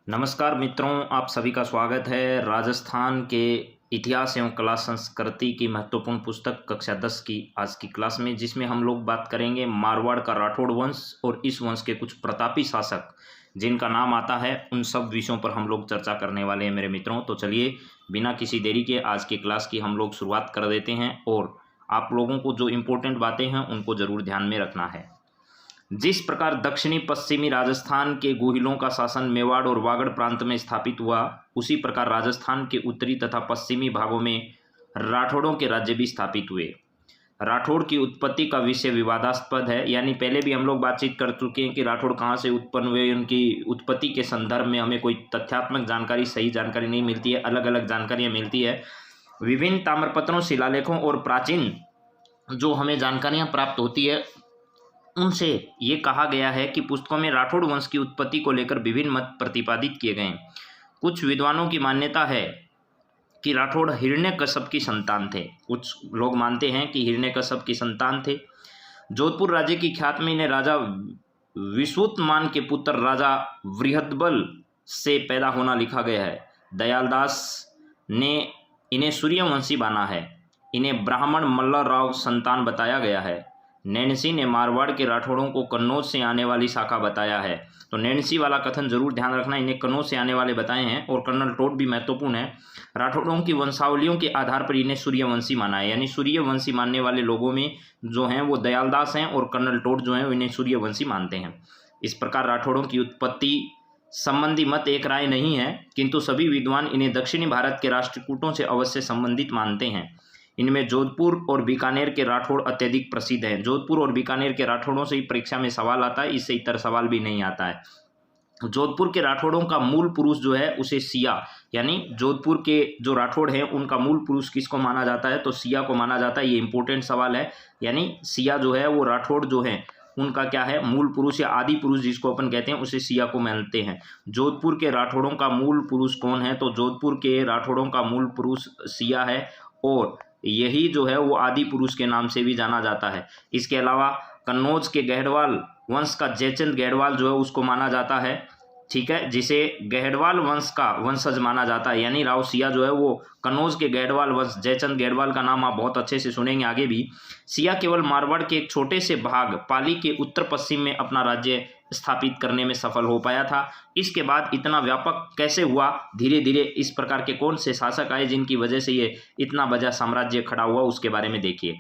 नमस्कार मित्रों, आप सभी का स्वागत है। राजस्थान के इतिहास एवं कला संस्कृति की महत्वपूर्ण पुस्तक कक्षा 10 की आज की क्लास में, जिसमें हम लोग बात करेंगे मारवाड़ का राठौड़ वंश और इस वंश के कुछ प्रतापी शासक जिनका नाम आता है, उन सब विषयों पर हम लोग चर्चा करने वाले हैं मेरे मित्रों। तो चलिए बिना किसी देरी के आज की क्लास की हम लोग शुरुआत कर देते हैं और आप लोगों को जो इम्पोर्टेंट बातें हैं उनको ज़रूर ध्यान में रखना है। जिस प्रकार दक्षिणी पश्चिमी राजस्थान के गोहिलों का शासन मेवाड़ और वागड़ प्रांत में स्थापित हुआ, उसी प्रकार राजस्थान के उत्तरी तथा पश्चिमी भागों में राठौड़ों के राज्य भी स्थापित हुए। राठौड़ की उत्पत्ति का विषय विवादास्पद है, यानी पहले भी हम लोग बातचीत कर चुके हैं कि राठौड़ कहाँ से उत्पन्न हुए। उनकी उत्पत्ति के संदर्भ में हमें कोई तथ्यात्मक जानकारी, सही जानकारी नहीं मिलती है, अलग अलग जानकारियाँ मिलती है। विभिन्न ताम्रपत्रों, शिलालेखों और प्राचीन जो हमें जानकारियाँ प्राप्त होती है उनसे ये कहा गया है कि पुस्तकों में राठौड़ वंश की उत्पत्ति को लेकर विभिन्न मत प्रतिपादित किए गए हैं। कुछ विद्वानों की मान्यता है कि राठौड़ हिरण्यकश्यप की संतान थे। कुछ लोग मानते हैं कि हिरण्यकश्यप की संतान थे। जोधपुर राज्य की ख्याति में इन्हें राजा विश्वुतमान के पुत्र राजा बृहद्बल से पैदा होना लिखा गया है। दयालदास ने इन्हें सूर्यवंशी माना है। इन्हें ब्राह्मण मल्ल राव संतान बताया गया है। नैनसी ने मारवाड़ के राठौड़ों को कन्नौज से आने वाली शाखा बताया है। तो नैनसी वाला कथन जरूर ध्यान रखना, इन्हें कन्नौज से आने वाले बताए हैं। और कर्नल टोट भी महत्वपूर्ण है। राठौड़ों की वंशावलियों के आधार पर इन्हें सूर्यवंशी माना है, यानी सूर्यवंशी मानने वाले लोगों में जो हैं वो दयालदास हैं और कर्नल टोट जो हैं वो इन्हें सूर्यवंशी मानते हैं। इस प्रकार राठौड़ों की उत्पत्ति संबंधी मत एक राय नहीं है, किंतु सभी विद्वान इन्हें दक्षिणी भारत के राष्ट्रकूटों से अवश्य संबंधित मानते हैं। इनमें जोधपुर और बीकानेर के राठौड़ अत्यधिक प्रसिद्ध हैं। जोधपुर और बीकानेर के राठौड़ों से ही परीक्षा में सवाल आता है, इससे इतर सवाल भी नहीं आता है। जोधपुर के राठौड़ों का मूल पुरुष जो है उसे सिया, यानी जोधपुर के जो राठौड़ हैं उनका मूल पुरुष किसको माना जाता है, तो सिया को माना जाता है। ये इंपॉर्टेंट सवाल है, यानी सिया जो है वो राठौड़ जो है उनका क्या है, मूल पुरुष या आदि पुरुष जिसको अपन कहते हैं उसे सिया को मानते हैं। जोधपुर के राठौड़ों का मूल पुरुष कौन है, तो जोधपुर के राठौड़ों का मूल पुरुष सिया है और यही जो है वो आदि पुरुष के नाम से भी जाना जाता है। इसके अलावा कन्नौज के गहड़वाल वंश का जयचंद गहड़वाल जो है उसको माना जाता है, ठीक है, जिसे गहड़वाल वंश का वंशज माना जाता है। यानी राव सिया जो है वो कन्नौज के गहड़वाल वंश, जयचंद गहड़वाल का नाम आप बहुत अच्छे से सुनेंगे आगे भी। सिया केवल मारवाड़ के एक छोटे से भाग पाली के उत्तर पश्चिम में अपना राज्य स्थापित करने में सफल हो पाया था। इसके बाद इतना व्यापक कैसे हुआ, धीरे धीरे इस प्रकार के कौन से शासक आए जिनकी वजह से ये इतना बड़ा साम्राज्य खड़ा हुआ, उसके बारे में देखिए।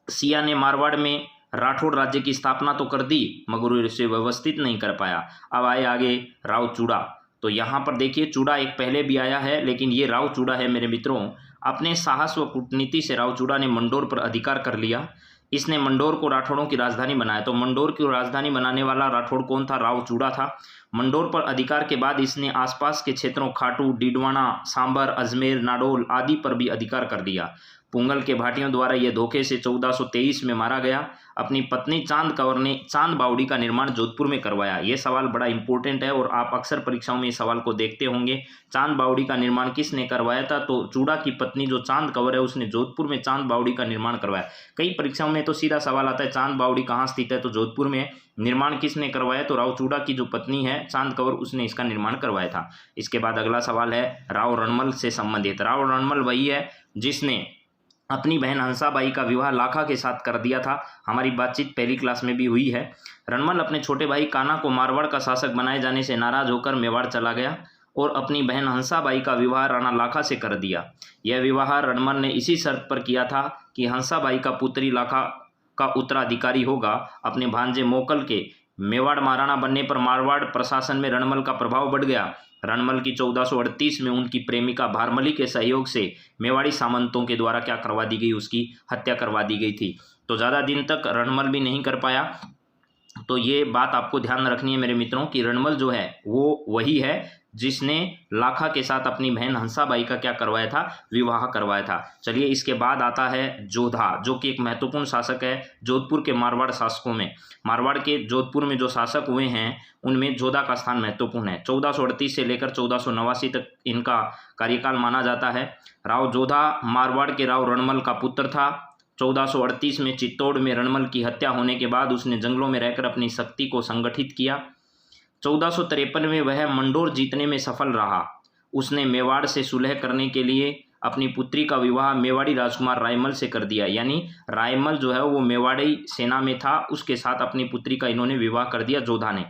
सिया ने मारवाड़ में राठौड़ राज्य की स्थापना तो कर दी मगर इसे व्यवस्थित नहीं कर पाया। अब आए आगे राव चूड़ा। तो यहाँ पर देखिए चूड़ा एक पहले भी आया है, लेकिन ये राव चूड़ा है मेरे मित्रों। अपने साहस व कूटनीति से राव चूड़ा ने मंडोर पर अधिकार कर लिया। इसने मंडोर को राठौड़ों की राजधानी बनाया। तो मंडोर की राजधानी बनाने वाला राठौड़ कौन था, राव चूड़ा था। मंडोर पर अधिकार के बाद इसने आसपास के क्षेत्रों खाटू, डीडवाना, सांबर, अजमेर, नाडोल आदि पर भी अधिकार कर दिया। पुंगल के भाटियों द्वारा यह धोखे से 1423 में मारा गया। अपनी पत्नी चांद कंवर ने चांद बावड़ी का निर्माण जोधपुर में करवाया। यह सवाल बड़ा इंपॉर्टेंट है और आप अक्सर परीक्षाओं में इस सवाल को देखते होंगे। चांद बावड़ी का निर्माण किसने करवाया था, तो चूड़ा की पत्नी जो चांद कंवर है उसने जोधपुर में चांद बावड़ी का निर्माण करवाया। कई परीक्षाओं में तो सीधा सवाल आता है चांद बावड़ी कहाँ स्थित है, तो जोधपुर में। निर्माण किसने करवाया, तो राव चूड़ा की जो पत्नी है चांद कंवर, उसने इसका निर्माण करवाया था। इसके बाद अगला सवाल है राव रणमल से संबंधित। राव रणमल वही है जिसने अपनी बहन हंसाबाई का विवाह लाखा के साथ कर दिया था। हमारी बातचीत पहली क्लास में भी हुई है। रणमल अपने छोटे भाई कान्हा को मारवाड़ का शासक बनाए जाने से नाराज होकर मेवाड़ चला गया और अपनी बहन हंसाबाई का विवाह राणा लाखा से कर दिया। यह विवाह रणमल ने इसी शर्त पर किया था कि हंसाबाई का पुत्री लाखा का उत्तराधिकारी होगा। अपने भांजे मोकल के मेवाड़ महाराणा बनने पर मारवाड़ प्रशासन में रणमल का प्रभाव बढ़ गया। रणमल की 1438 में उनकी प्रेमिका भारमली के सहयोग से मेवाड़ी सामंतों के द्वारा क्या करवा दी गई, उसकी हत्या करवा दी गई थी। तो ज़्यादा दिन तक रणमल भी नहीं कर पाया। तो ये बात आपको ध्यान रखनी है मेरे मित्रों कि रणमल जो है वो वही है जिसने लाखा के साथ अपनी बहन हंसाबाई का क्या करवाया था, विवाह करवाया था। चलिए इसके बाद आता है जोधा, जो कि एक महत्वपूर्ण शासक है जोधपुर के मारवाड़ शासकों में। मारवाड़ के जोधपुर में जो शासक हुए हैं उनमें जोधा का स्थान महत्वपूर्ण है। 1438 से लेकर 1489 तक इनका कार्यकाल माना जाता है। राव जोधा मारवाड़ के राव रणमल का पुत्र था। 1438 में चित्तौड़ में रणमल की हत्या होने के बाद उसने जंगलों में रहकर अपनी शक्ति को संगठित किया। 1453 में वह मंडोर जीतने में सफल रहा। उसने मेवाड़ से सुलह करने के लिए अपनी पुत्री का विवाह मेवाड़ी राजकुमार रायमल से कर दिया। यानी रायमल जो है वो मेवाड़ी सेना में था, उसके साथ अपनी पुत्री का इन्होंने विवाह कर दिया जोधा ने।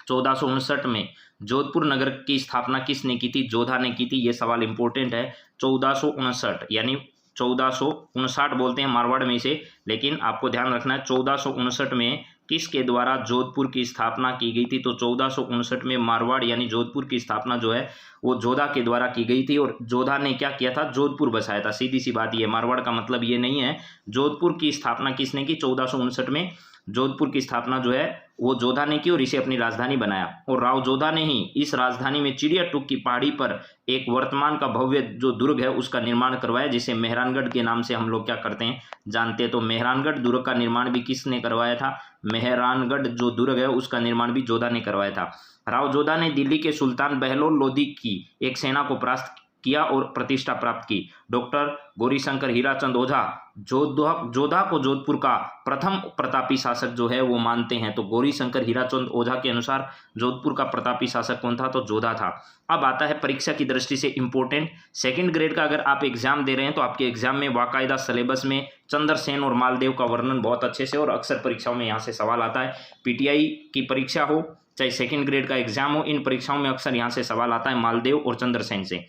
1459 में जोधपुर नगर की स्थापना किसने की थी? जोधा ने की थी। ये सवाल इंपॉर्टेंट है। 1459 यानी 1459 बोलते हैं मारवाड़ में इसे, लेकिन आपको ध्यान रखना है 1459 में किसके द्वारा जोधपुर की स्थापना की गई थी? तो 1459 में मारवाड़ यानी जोधपुर की स्थापना जो है वो जोधा के द्वारा की गई थी। और जोधा ने क्या किया था? जोधपुर बसाया था। सीधी सी बात ये, मारवाड़ का मतलब ये नहीं है। जोधपुर की स्थापना किसने की? 1459 में जोधपुर की स्थापना जो है वो जोधा ने की और इसे अपनी राजधानी बनाया। और राव जोधा ने ही इस राजधानी में चिड़िया टूक की पहाड़ी पर एक वर्तमान का भव्य जो दुर्ग है उसका निर्माण करवाया, जिसे मेहरानगढ़ के नाम से हम लोग क्या करते हैं जानते हैं। तो मेहरानगढ़ दुर्ग का निर्माण भी किसने करवाया था? मेहरानगढ़ जो दुर्ग है उसका निर्माण भी जोधा ने करवाया था। राव जोधा ने दिल्ली के सुल्तान बहलोल लोदी की एक सेना को परास्त किया और प्रतिष्ठा प्राप्त की। डॉक्टर गौरीशंकर हीराचंद ओझा जोधा को जोधपुर का प्रथम प्रतापी शासक जो है वो मानते हैं। तो गौरीशंकर हीराचंद ओझा के अनुसार जोधपुर का प्रतापी शासक कौन था? तो जोधा था। अब आता है परीक्षा की दृष्टि से इंपॉर्टेंट, सेकंड ग्रेड का अगर आप एग्जाम दे रहे हैं तो आपके एग्जाम में बाकायदा सिलेबस में चंद्रसेन और मालदेव का वर्णन बहुत अच्छे से, और अक्सर परीक्षाओं में यहाँ से सवाल आता है। पीटीआई की परीक्षा हो चाहे सेकंड ग्रेड का एग्जाम हो, इन परीक्षाओं में अक्सर यहाँ से सवाल आता है मालदेव और चंद्रसेन से।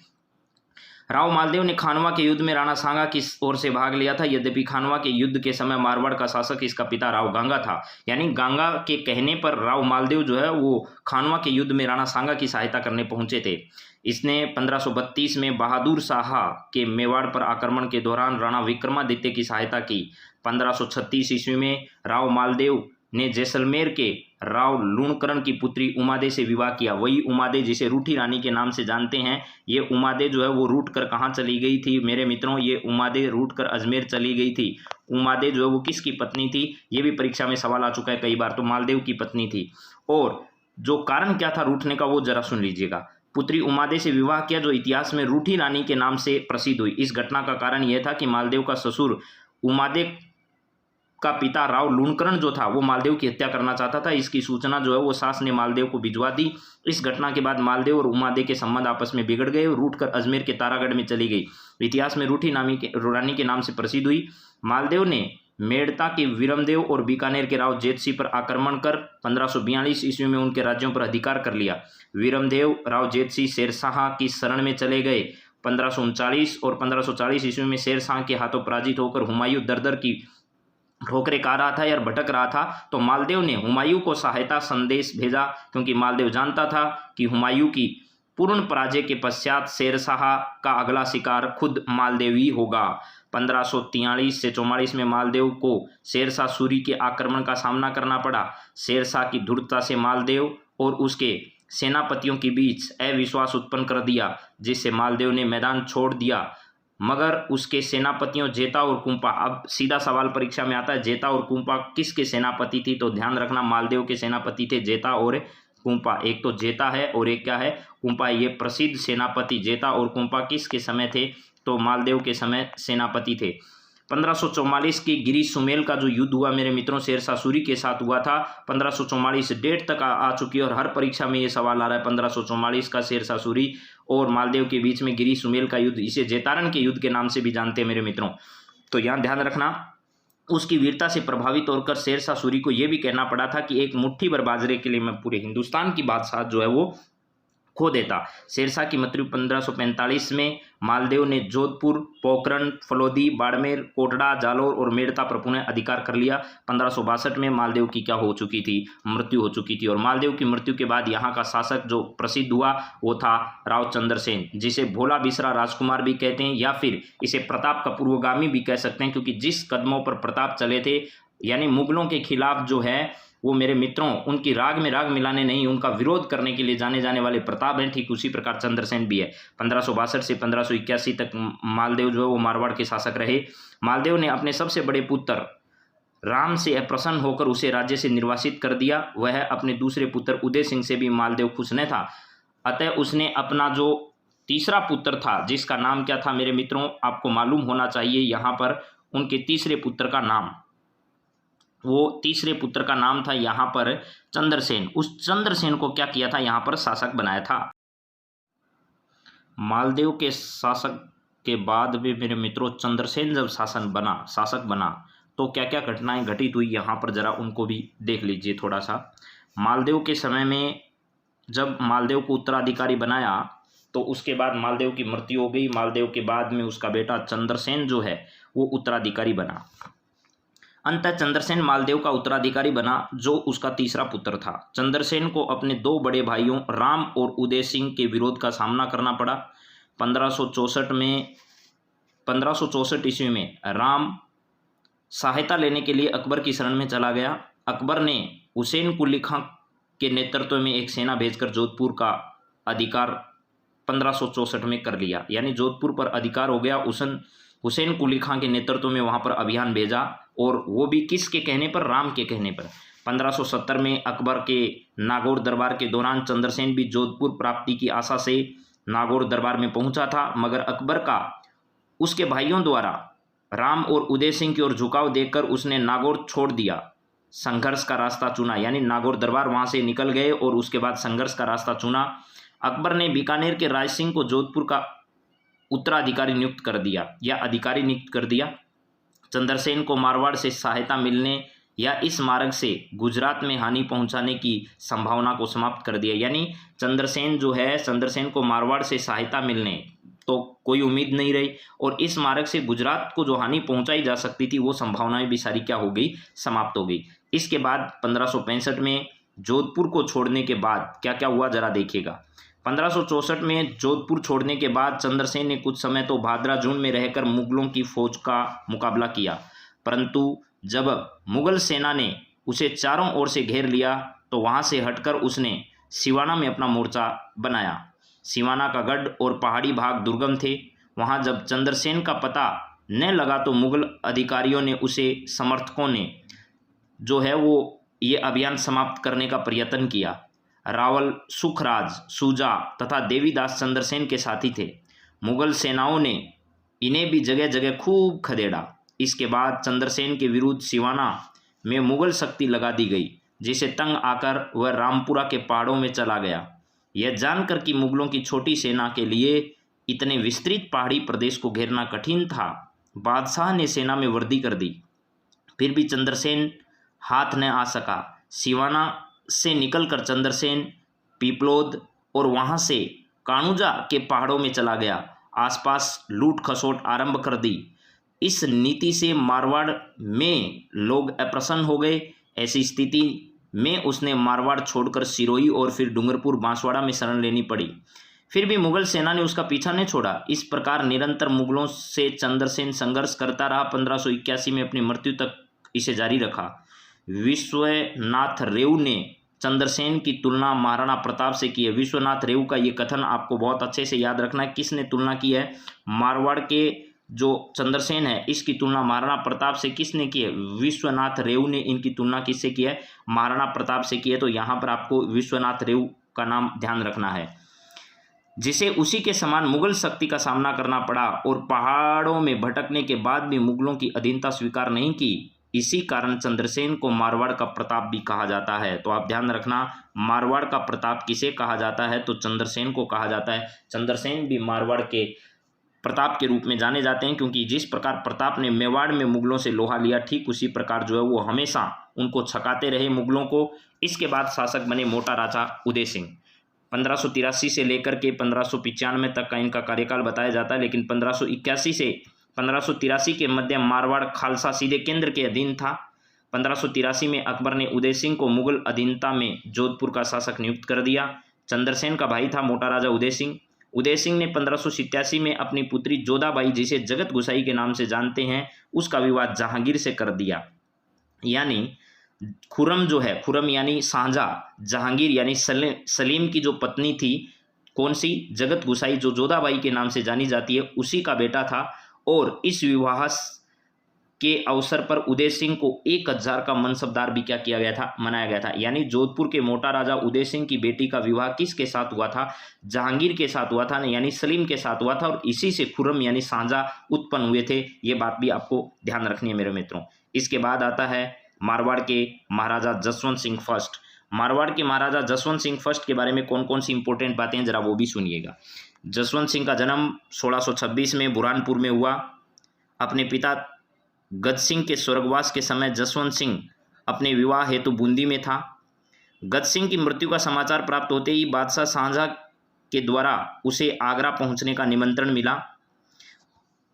राव मालदेव ने खानवा के युद्ध में राणा सांगा की ओर से भाग लिया था। यद्यपि खानवा के युद्ध के समय मारवाड़ का शासक इसका पिता राव गांगा था। यानी गांगा के कहने पर राव मालदेव जो है वो खानवा के युद्ध में राणा सांगा की सहायता करने पहुंचे थे। इसने 1532 में बहादुर शाह के मेवाड़ पर आक्रमण के दौरान राणा विक्रमादित्य की सहायता की। 1536 ईस्वी में राव मालदेव ने जैसलमेर के राव लूणकरण की पुत्री उमादे से विवाह किया। वही उमादे जिसे रूठी रानी के नाम से जानते हैं। ये उमादे जो है वो रूट कर कहाँ चली गई थी मेरे मित्रों? ये उमादे रूट कर अजमेर चली गई थी। उमादे जो है वो किसकी पत्नी थी? ये भी परीक्षा में सवाल आ चुका है कई बार। तो मालदेव की पत्नी थी। और जो कारण क्या था रूठने का वो जरा सुन लीजिएगा। पुत्री उमादे से विवाह किया जो इतिहास में रूठी रानी के नाम से प्रसिद्ध हुई। इस घटना का कारण यह था कि मालदेव का ससुर उमादे का पिता राव लूणकरण जो था वो मालदेव की हत्या करना चाहता था। इसकी सूचना जो है वो सास ने मालदेव को भिजवा दी। इस घटना के बाद मालदेव और उमादे के संबंध आपस में बिगड़ गए और रूट कर अजमेर के तारागढ़ में चली गई। इतिहास में रूठी रानी के नाम से प्रसिद्ध हुई। मालदेव ने मेड़ता के वीरमदेव और बीकानेर के राव जेतसिंह पर आक्रमण कर 1542 ईस्वी में उनके राज्यों पर अधिकार कर लिया। वीरमदेव राव जेतसिंह शेरशाह की शरण में चले गए। 1539 और 1540 ईस्वी में शेरशाह के हाथों पराजित होकर हुमायूं दर की ठोकरे खा रहा था या भटक रहा था। तो मालदेव ने हुमायूं को सहायता संदेश भेजा, क्योंकि मालदेव जानता था कि हुमायूं की पूर्ण पराजय के पश्चात शेरशाह का अगला शिकार खुद मालदेव ही होगा। 1543 से 44 में मालदेव को शेरशाह सूरी के आक्रमण का सामना करना पड़ा। शेरशाह की धूर्तता से मालदेव और उसके सेनापतियों के बीच अविश्वास उत्पन्न कर दिया, जिससे मालदेव ने मैदान छोड़ दिया। मगर उसके सेनापतियों जेता और कुंपा, अब सीधा सवाल परीक्षा में आता है, जेता और कुंपा किसके सेनापति थी? तो ध्यान रखना मालदेव के सेनापति थे जेता और कुंपा। एक तो जेता है और एक क्या है? कुंपा। ये प्रसिद्ध सेनापति जेता और कुंपा किसके समय थे? तो मालदेव के समय सेनापति थे। 1544 की गिरी सुमेल का जो युद्ध हुआ मेरे मित्रों शेरशाह सूरी के साथ हुआ था। 1544 डेट तक आ चुकी है और हर परीक्षा में ये सवाल आ रहा है। 1544 का शेरशाह सूरी और मालदेव के बीच में गिरी सुमेल का युद्ध, इसे जेतारण के युद्ध के नाम से भी जानते हैं मेरे मित्रों। तो यहाँ ध्यान रखना, उसकी वीरता से प्रभावित होकर शेरशाह सूरी को यह भी कहना पड़ा था कि एक मुट्ठी भर बाजरे के लिए मैं पूरे हिंदुस्तान की बादशाह जो है वो खो देता। शेरशाह की मृत्यु 1545 में मालदेव ने जोधपुर, पोखरण, फलोदी, बाड़मेर, कोटड़ा, जालोर और मेड़ता पर पुनः अधिकार कर लिया। 1562 में मालदेव की क्या हो चुकी थी? मृत्यु हो चुकी थी। और मालदेव की मृत्यु के बाद यहाँ का शासक जो प्रसिद्ध हुआ वो था राव चंद्रसेन, जिसे भोला बिसरा राजकुमार भी कहते हैं या फिर इसे प्रताप का पूर्वगामी भी कह सकते हैं, क्योंकि जिस कदमों पर प्रताप चले थे यानी मुगलों के खिलाफ जो है वो मेरे मित्रों उनकी राग में राग मिलाने नहीं, उनका विरोध करने के लिए जाने जाने वाले प्रताप हैं। ठीक उसी प्रकार चंद्रसेन भी है। 1562 से 1581 तक मालदेव जो है वो मारवाड़ के शासक रहे। मालदेव ने अपने सबसे बड़े पुत्र राम से अप्रसन्न होकर उसे राज्य से निर्वासित कर दिया। वह अपने दूसरे पुत्र उदय सिंह से भी मालदेव खुश न था। अतः उसने अपना जो तीसरा पुत्र था, जिसका नाम क्या था मेरे मित्रों, आपको मालूम होना चाहिए यहाँ पर उनके तीसरे पुत्र का नाम। वो तीसरे पुत्र का नाम था यहाँ पर चंद्रसेन। उस चंद्रसेन को क्या किया था, यहाँ पर शासक बनाया था। मालदेव के शासक के बाद भी मेरे मित्रों चंद्रसेन जब शासक बना तो क्या क्या घटनाएं घटित हुई, यहाँ पर जरा उनको भी देख लीजिए थोड़ा सा। मालदेव के समय में जब मालदेव को उत्तराधिकारी बनाया तो उसके बाद मालदेव की मृत्यु हो गई। मालदेव के बाद में उसका बेटा चंद्रसेन जो है वो उत्तराधिकारी बना। अंततः चंद्रसेन मालदेव का उत्तराधिकारी बना, जो उसका तीसरा पुत्र था। चंद्रसेन को अपने दो बड़े भाइयों राम और उदय सिंह के विरोध का सामना करना पड़ा। 1564 ईस्वी में राम सहायता लेने के लिए अकबर की शरण में चला गया। अकबर ने हुसैन कुली खां के नेतृत्व में एक सेना भेजकर जोधपुर का अधिकार 1564 में कर लिया, यानी जोधपुर पर अधिकार हो गया। हुसैन कुली खां के नेतृत्व में वहां पर अभियान भेजा, और वो भी किसके कहने पर, राम के कहने पर। 1570 में अकबर के नागौर दरबार के दौरान चंद्रसेन भी जोधपुर प्राप्ति की आशा से नागौर दरबार में पहुंचा था, मगर अकबर का उसके भाइयों द्वारा राम और उदय सिंह की ओर झुकाव देखकर उसने नागौर छोड़ दिया, संघर्ष का रास्ता चुना, यानी नागौर दरबार वहां से निकल गए और उसके बाद संघर्ष का रास्ता चुना। अकबर ने बीकानेर के राज सिंह को जोधपुर का उत्तराधिकारी नियुक्त कर दिया या अधिकारी नियुक्त कर दिया। चंद्रसेन को मारवाड़ से सहायता मिलने या इस मार्ग से गुजरात में हानि पहुंचाने की संभावना को समाप्त कर दिया, यानी चंद्रसेन को मारवाड़ से सहायता मिलने तो कोई उम्मीद नहीं रही, और इस मार्ग से गुजरात को जो हानि पहुंचाई जा सकती थी वो संभावनाएं भी सारी क्या हो गई, समाप्त हो गई। इसके बाद 1565 में जोधपुर को छोड़ने के बाद क्या क्या हुआ जरा देखिएगा। 1564 में जोधपुर छोड़ने के बाद चंद्रसेन ने कुछ समय तो भादरा जून में रहकर मुगलों की फौज का मुकाबला किया, परंतु जब मुगल सेना ने उसे चारों ओर से घेर लिया तो वहां से हटकर उसने सिवाना में अपना मोर्चा बनाया। सिवाना का गढ़ और पहाड़ी भाग दुर्गम थे। वहां जब चंद्रसेन का पता न लगा तो मुगल अधिकारियों ने समर्थकों ने जो है वो ये अभियान समाप्त करने का प्रयत्न किया। रावल, सुखराज, सूजा तथा देवीदास चंद्रसेन के साथी थे। मुगल सेनाओं ने इन्हें भी जगह जगह खूब खदेड़ा। इसके बाद चंद्रसेन के विरुद्ध सिवाना में मुगल शक्ति लगा दी गई, जिसे तंग आकर वह रामपुरा के पहाड़ों में चला गया। यह जानकर कि मुगलों की छोटी सेना के लिए इतने विस्तृत पहाड़ी प्रदेश को घेरना कठिन था, बादशाह ने सेना में वृद्धि कर दी। फिर भी चंद्रसेन हाथ न आ सका। सिवाना से निकलकर चंद्रसेन पीपलोद और वहां से कानुजा के पहाड़ों में चला गया। आसपास लूट खसोट आरंभ कर दी। इस नीति से मारवाड़ में लोग अप्रसन्न हो गए। ऐसी स्थिति में उसने मारवाड़ छोड़कर सिरोही और फिर डूंगरपुर बांसवाड़ा में शरण लेनी पड़ी। फिर भी मुगल सेना ने उसका पीछा नहीं छोड़ा। इस प्रकार निरंतर मुगलों से चंद्रसेन संघर्ष करता रहा। 1581 में अपनी मृत्यु तक इसे जारी रखा। विश्वनाथ रेऊ ने चंद्रसेन की तुलना महाराणा प्रताप से की है। विश्वनाथ रेऊ का ये कथन आपको बहुत अच्छे से याद रखना है। किसने तुलना की है? मारवाड़ के जो चंद्रसेन है इसकी तुलना महाराणा प्रताप से किसने की है? विश्वनाथ रेऊ ने इनकी तुलना किससे की है? महाराणा प्रताप से की है। तो यहाँ पर आपको विश्वनाथ रेऊ का नाम ध्यान रखना है, जिसे उसी के समान मुगल शक्ति का सामना करना पड़ा और पहाड़ों में भटकने के बाद भी मुगलों की अधीनता स्वीकार नहीं की। इसी कारण चंद्रसेन को मारवाड़ का प्रताप भी कहा जाता है। तो आप ध्यान रखना, मारवाड़ का प्रताप किसे कहा जाता है? तो चंद्रसेन को कहा जाता है। चंद्रसेन भी मारवाड़ के प्रताप के रूप में जाने जाते हैं, क्योंकि जिस प्रकार प्रताप ने मेवाड़ में मुगलों से लोहा लिया, ठीक उसी प्रकार जो है वो हमेशा उनको छकाते रहे मुगलों को। इसके बाद शासक बने मोटा राजा उदय सिंह। 1583 से लेकर के 1595 तक का इनका कार्यकाल बताया जाता है, लेकिन 1581 से 1583 के मध्य मारवाड़ खालसा सीधे केंद्र के अधीन था। 1583 में अकबर ने उदय सिंह को मुगल अधीनता में जोधपुर का शासक नियुक्त कर दिया। चंद्रसेन का भाई था मोटा राजा उदय सिंह। उदय सिंह ने 1587 में अपनी पुत्री जोधाबाई, जिसे जगत गुसाई के नाम से जानते हैं, उसका विवाह जहांगीर से कर दिया। यानी खुरम जो है, खुरम यानी शाहजहाँ, जहांगीर यानी सलीम की जो पत्नी थी, कौन सी? जगत गुसाई, जो जोधाबाई के नाम से जानी जाती है, उसी का बेटा था। और इस विवाह के अवसर पर उदय सिंह को 1000 का मनसबदार भी क्या किया गया था? मनाया गया था। यानी जोधपुर के मोटा राजा उदय सिंह की बेटी का विवाह किसके साथ हुआ था? जहांगीर के साथ हुआ था, यानी सलीम के साथ हुआ था, और इसी से खुरम यानी शाहजहाँ उत्पन्न हुए थे। ये बात भी आपको ध्यान रखनी है मेरे मित्रों। इसके बाद आता है मारवाड़ के महाराजा जसवंत सिंह फर्स्ट। मारवाड़ के महाराजा जसवंत सिंह फर्स्ट के बारे में कौन कौन सी इंपॉर्टेंट बातें हैं जरा वो भी सुनिएगा। जसवंत सिंह का जन्म 1626 में बुरहानपुर में हुआ। अपने पिता गज सिंह के स्वर्गवास के समय जसवंत सिंह अपने विवाह हेतु बूंदी में था। गज सिंह की मृत्यु का समाचार प्राप्त होते ही बादशाह शाहजहां के द्वारा उसे आगरा पहुंचने का निमंत्रण मिला।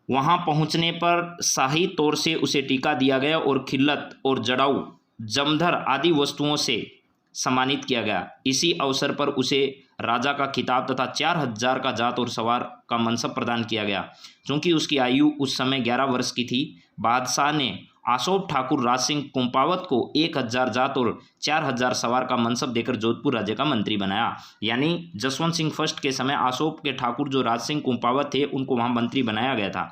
वहां पहुंचने पर शाही तौर से उसे टीका दिया गया और खिल्लत और जड़ाऊ जमधर आदि वस्तुओं से सम्मानित किया गया। इसी अवसर पर उसे राजा का खिताब तथा 4000 का जात और सवार का मनसब प्रदान किया गया। चूंकि उसकी आयु उस समय 11 वर्ष की थी, बादशाह ने आशोप ठाकुर राज सिंह कुंपावत को 1000 जात और 4000 सवार का मनसब देकर जोधपुर राज्य का मंत्री बनाया। यानी जसवंत सिंह फर्स्ट के समय आशोप के ठाकुर जो राज सिंह कुंपावत थे उनको वहां मंत्री बनाया गया था।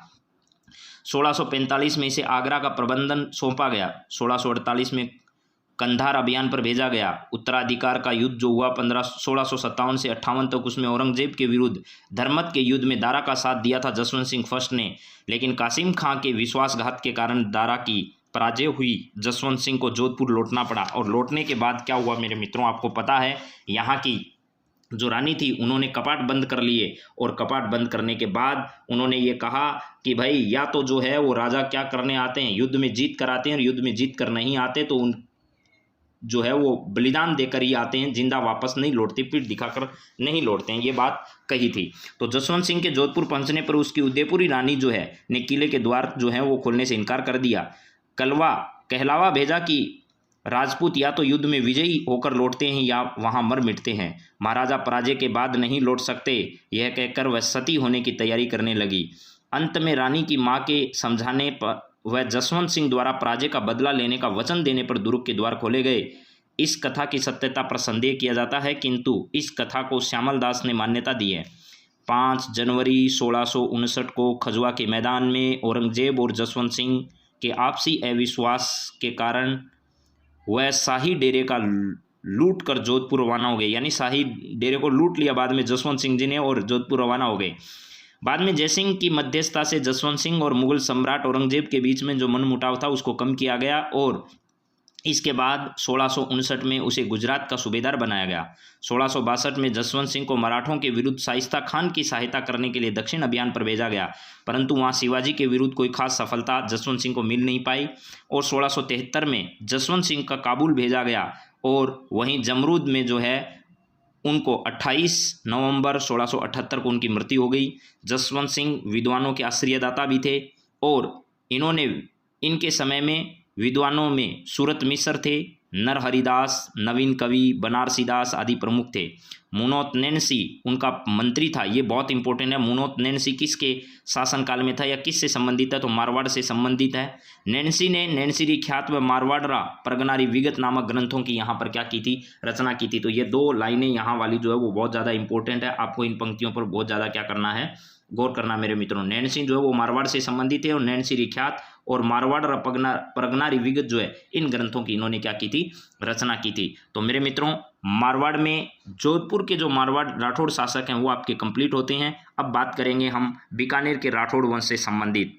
1645 में इसे आगरा का प्रबंधन सौंपा गया। 1648 में कंधार अभियान पर भेजा गया। उत्तराधिकार का युद्ध जो हुआ 1657 से 58 तक, उसमें औरंगजेब के विरुद्ध धर्मत के युद्ध में दारा का साथ दिया था जसवंत सिंह फर्स्ट ने, लेकिन कासिम खां के विश्वासघात के कारण दारा की पराजय हुई। जसवंत सिंह को जोधपुर लौटना पड़ा और लौटने के बाद क्या हुआ मेरे मित्रों, आपको पता है यहाँ की जो रानी थी उन्होंने कपाट बंद कर लिए और कपाट बंद करने के बाद उन्होंने ये कहा कि भाई या तो जो है वो राजा क्या करने आते हैं, युद्ध में जीत कर आते हैं, और युद्ध में जीत कर नहीं आते तो उन जो है वो बलिदान देकर ही आते हैं, जिंदा वापस नहीं लौटते, पीठ दिखाकर नहीं लौटते हैं, ये बात कही थी। तो जसवंत सिंह के जोधपुर पहुंचने पर उसकी उदयपुरी रानी जो है ने किले के द्वार जो है वो खोलने से इनकार कर दिया। कहलावा भेजा कि राजपूत या तो युद्ध में विजयी होकर लौटते हैं या वहां मर मिटते हैं, महाराजा पराजय के बाद नहीं लौट सकते, यह कहकर वह सती होने की तैयारी करने लगी। अंत में रानी की माँ के समझाने पर वह जसवंत सिंह द्वारा पराजय का बदला लेने का वचन देने पर दुर्ग के द्वार खोले गए। इस कथा की सत्यता पर संदेह किया जाता है, किंतु इस कथा को श्यामल दास ने मान्यता दी है। 5 जनवरी 1659 को खजुआ के मैदान में औरंगजेब और जसवंत सिंह के आपसी अविश्वास के कारण वह शाही डेरे का लूट कर जोधपुर रवाना हो गए। यानी शाही डेरे को लूट लिया बाद में जसवंत सिंह जी ने और जोधपुर रवाना हो गए। बाद में जयसिंह की मध्यस्थता से जसवंत सिंह और मुगल सम्राट औरंगजेब के बीच में जो मनमुटाव था उसको कम किया गया और इसके बाद 1659 में उसे गुजरात का सूबेदार बनाया गया। 1662 में जसवंत सिंह को मराठों के विरुद्ध शाइस्ता खान की सहायता करने के लिए दक्षिण अभियान पर भेजा गया, परंतु वहां शिवाजी के विरुद्ध कोई खास सफलता जसवंत सिंह को मिल नहीं पाई और 1673 में जसवंत सिंह का काबुल भेजा गया और वहीं जमरूद में जो है उनको 28 नवंबर 1678 को उनकी मृत्यु हो गई। जसवंत सिंह विद्वानों के आश्रयदाता भी थे और इनके समय में विद्वानों में सूरत मिश्र थे, नरहरिदास, नवीन कवि, बनारसीदास आदि प्रमुख थे। मुनोत नैनसी उनका मंत्री था, ये बहुत इंपॉर्टेंट है। मुनोत नैनसी किसके शासनकाल में था या किससे संबंधित है, तो मारवाड़ से संबंधित है। नैनसी ने नैनसिरी ख्यात व मारवाड़रा परगनारी विगत नामक ग्रंथों की यहाँ पर क्या की थी, रचना की थी। तो ये 2 लाइनें यहाँ वाली जो है वो बहुत ज़्यादा इंपॉर्टेंट है, आपको इन पंक्तियों पर बहुत ज़्यादा क्या करना है, गौर करना मेरे मित्रों। नैनसी जो है वो मारवाड़ से संबंधित है और नैनसिरी ख्यात और मारवाड़ परगनारी विगत जो है इन ग्रंथों की इन्होंने क्या की थी, रचना की थी। तो मेरे मित्रों मारवाड़ में जोधपुर के जो मारवाड़ राठौड़ शासक हैं वो आपके कंप्लीट होते हैं। अब बात करेंगे हम बीकानेर के राठौड़ वंश से संबंधित।